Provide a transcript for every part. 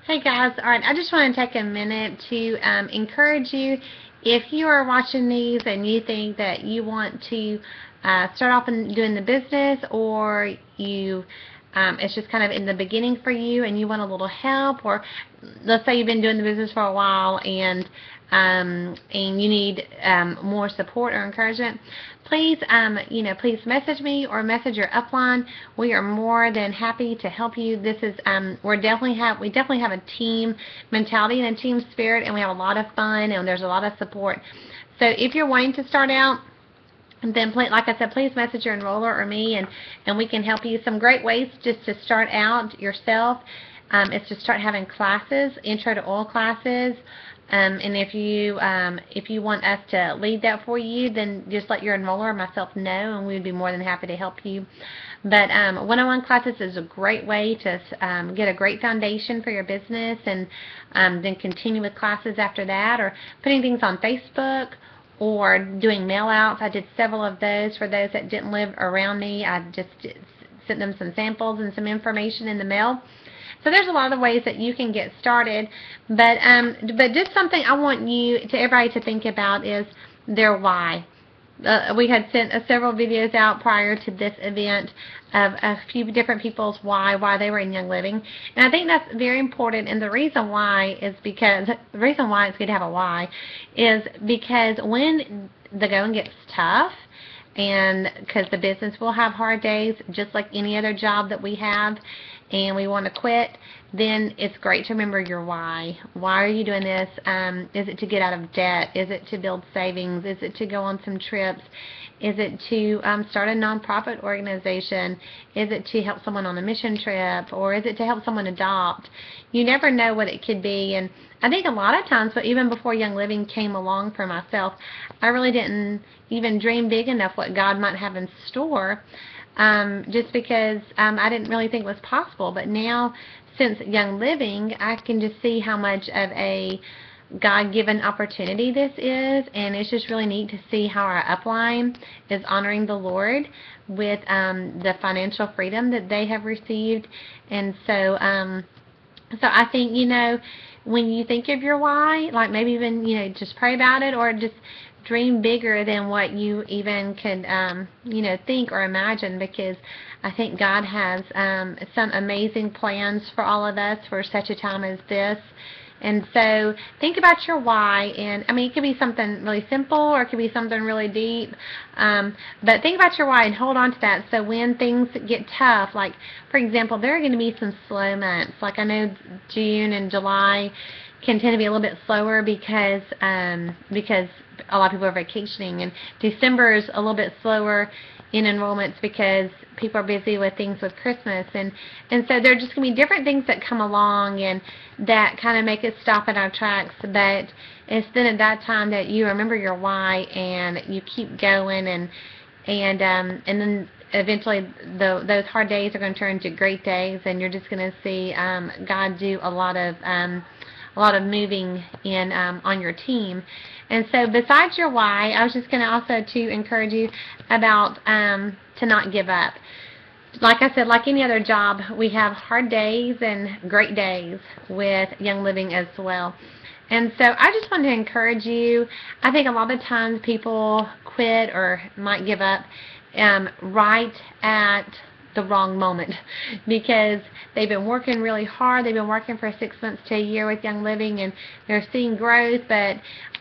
Hey guys, alright, I just want to take a minute to encourage you. If you are watching these and you think that you want to start off in doing the business, or you it's just kind of in the beginning for you and you want a little help, or let's say you've been doing the business for a while and you need more support or encouragement, please please message me or message your upline. We are more than happy to help you. This is we definitely have a team mentality and a team spirit, and we have a lot of fun and there's a lot of support. So if you're wanting to start out, then like I said, please message your enroller or me, and we can help you. Some great ways just to start out yourself is to start having classes, intro to oil classes. And if you want us to lead that for you, then just let your enroller or myself know, and we'd be more than happy to help you. But one-on-one classes is a great way to get a great foundation for your business, and then continue with classes after that, or putting things on Facebook, or doing mail outs. I did several of those for those that didn't live around me. I just sent them some samples and some information in the mail. So there's a lot of ways that you can get started, but just something I want everybody to think about is their why. We had sent several videos out prior to this event of a few different people's why they were in Young Living, and I think that's very important. And the reason why is because the reason why it's good to have a why is because when the going gets tough, and because the business will have hard days just like any other job that we have, and we want to quit, then it's great to remember your why. Why are you doing this? Is it to get out of debt? Is it to build savings? Is it to go on some trips? Is it to start a nonprofit organization? Is it to help someone on a mission trip? Or is it to help someone adopt? You never know what it could be. And I think a lot of times, but even before Young Living came along for myself, I really didn't even dream big enough what God might have in store. Just because I didn't really think it was possible. But now, since Young Living, I can just see how much of a God-given opportunity this is, and it's just really neat to see how our upline is honoring the Lord with the financial freedom that they have received. And so I think, when you think of your why, like maybe even, just pray about it, or just dream bigger than what you even could, think or imagine, because I think God has some amazing plans for all of us for such a time as this. And so think about your why, and it could be something really simple or it could be something really deep, but think about your why and hold on to that. So when things get tough, like for example, there are going to be some slow months. Like I know June and July can tend to be a little bit slower because a lot of people are vacationing, and December is a little bit slower in enrollments because people are busy with things with Christmas, and so there are just going to be different things that come along and that kind of make us stop in our tracks. But it's then at that time that you remember your why and you keep going, and then eventually those hard days are going to turn into great days, and you're just going to see God do a lot of moving in on your team. And so besides your why, I was just going to also to encourage you about to not give up. Like I said, like any other job, we have hard days and great days with Young Living as well. And so I just want to encourage you. I think a lot of times people quit or might give up right at the wrong moment, because they've been working really hard. They've been working for 6 months to a year with Young Living, and they're seeing growth, but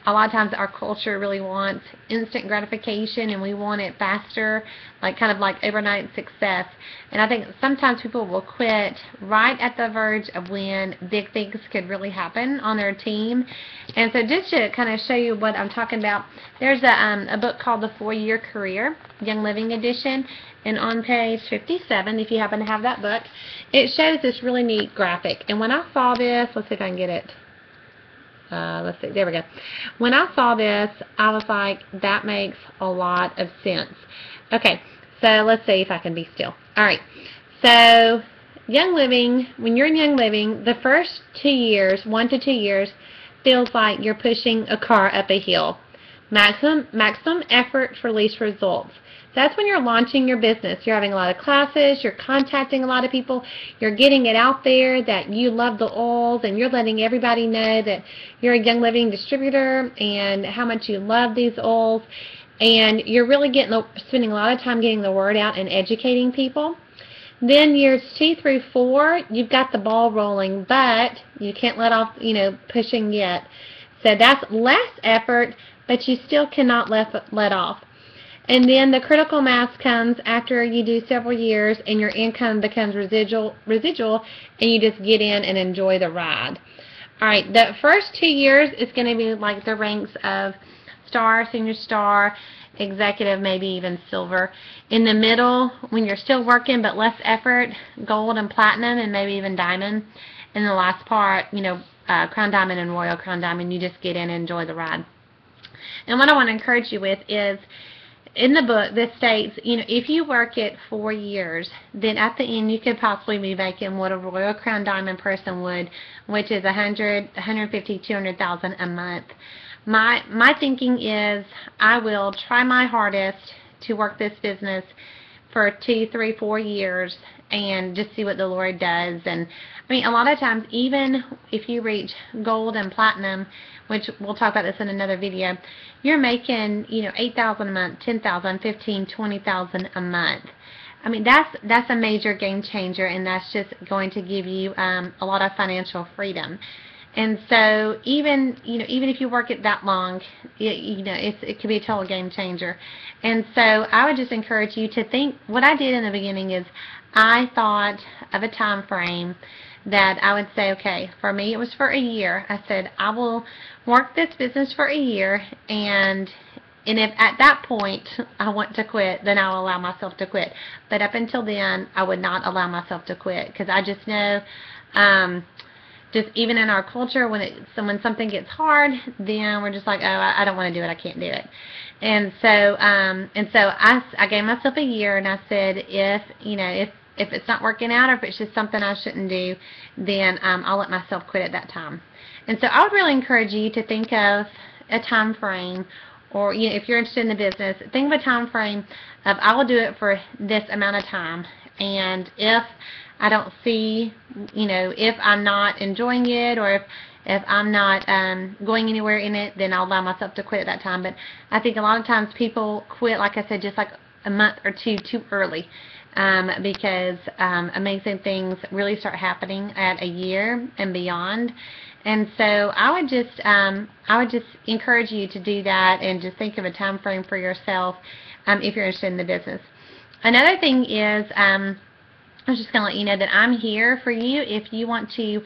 a lot of times our culture really wants instant gratification, and we want it faster, kind of like overnight success. And I think sometimes people will quit right at the verge of when big things could really happen on their team. And so just to kind of show you what I'm talking about, there's a book called The 4-Year Career, Young Living Edition, and on page 57, if you happen to have that book, it shows this really neat graphic. And when I saw this, let's see if I can get it. Let's see, there we go. When I saw this, I was like, that makes a lot of sense. Okay, so let's see if I can be still. All right, so Young Living, when you're in Young Living, the first 2 years, 1 to 2 years, feels like you're pushing a car up a hill. Maximum effort for least results. That's when you're launching your business. You're having a lot of classes, you're contacting a lot of people, you're getting it out there that you love the oils, and you're letting everybody know that you're a Young Living distributor and how much you love these oils, and you're really spending a lot of time getting the word out and educating people. Then years 2 through 4, you've got the ball rolling, but you can't let off, pushing yet. So that's less effort, but you still cannot let off. And then the critical mass comes after you do several years and your income becomes residual, and you just get in and enjoy the ride. All right, the first 2 years is going to be like the ranks of star, senior star, executive, maybe even silver. In the middle, when you're still working but less effort, gold and platinum, and maybe even diamond. And the last part, crown diamond and royal crown diamond, you just get in and enjoy the ride. And what I want to encourage you with is, in the book, this states, if you work it 4 years, then at the end you could possibly be making what a royal crown diamond person would, which is $100,000, $150,000, $200,000 a month. My thinking is I will try my hardest to work this business for 2, 3, 4 years and just see what the Lord does. And I mean, a lot of times, even if you reach gold and platinum, which we'll talk about this in another video, you're making, $8,000 a month, $10,000, $15,000, $20,000 a month. I mean, that's a major game changer, and that's just going to give you a lot of financial freedom. And so even if you work it that long, it could be a total game changer. And so I would just encourage you to think. What I did in the beginning is I thought of a time frame that I would say, okay, for me it was for a year. I said I will work this business for a year, and if at that point I want to quit, then I will allow myself to quit. But up until then, I would not allow myself to quit, because I just know, just even in our culture, when something gets hard, then we're just like, oh, I don't want to do it, I can't do it. And so I gave myself a year, and I said, if it's not working out, or if it's just something I shouldn't do, then I'll let myself quit at that time. And so I would really encourage you to think of a time frame, or if you're interested in the business, think of a time frame of I will do it for this amount of time, and if I don't see, if I'm not enjoying it, or if I'm not going anywhere in it, then I'll allow myself to quit at that time. But I think a lot of times people quit, like I said, just like a month or two too early, because amazing things really start happening at a year and beyond. And so I would just encourage you to do that, and just think of a time frame for yourself if you're interested in the business. Another thing is, I was just going to let you know that I'm here for you if you want to,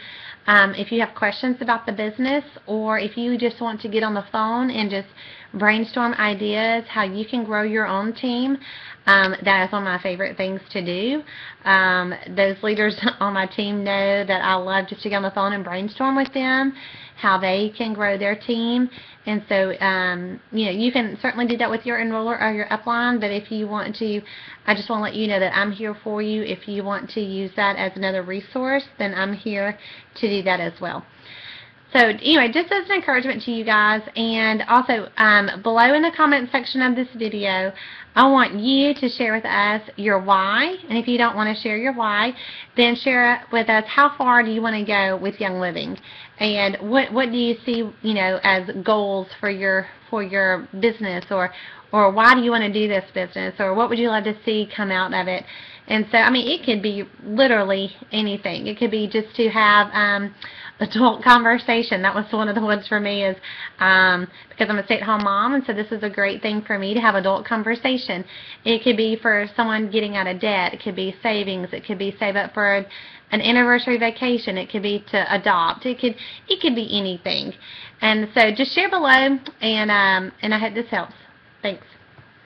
if you have questions about the business, or if you just want to get on the phone and just brainstorm ideas how you can grow your own team. That is one of my favorite things to do. Those leaders on my team know that I love just to get on the phone and brainstorm with them how they can grow their team. And so, you can certainly do that with your enroller or your upline, but if you want to, I just want to let you know that I'm here for you. If you want to use that as another resource, then I'm here to do that as well. So anyway, just as an encouragement to you guys, and also below in the comment section of this video, I want you to share with us your why. And if you don't want to share your why, then share with us how far do you want to go with Young Living, and what do you see, as goals for your business, or why do you want to do this business, or what would you like to see come out of it. And so, I mean, it could be literally anything. It could be just to have adult conversation. That was one of the ones for me, is because I'm a stay-at-home mom, and so this is a great thing for me to have adult conversation. It could be for someone getting out of debt. It could be savings. It could be save up for an anniversary vacation. It could be to adopt. It could be anything. And so just share below, and I hope this helps. Thanks.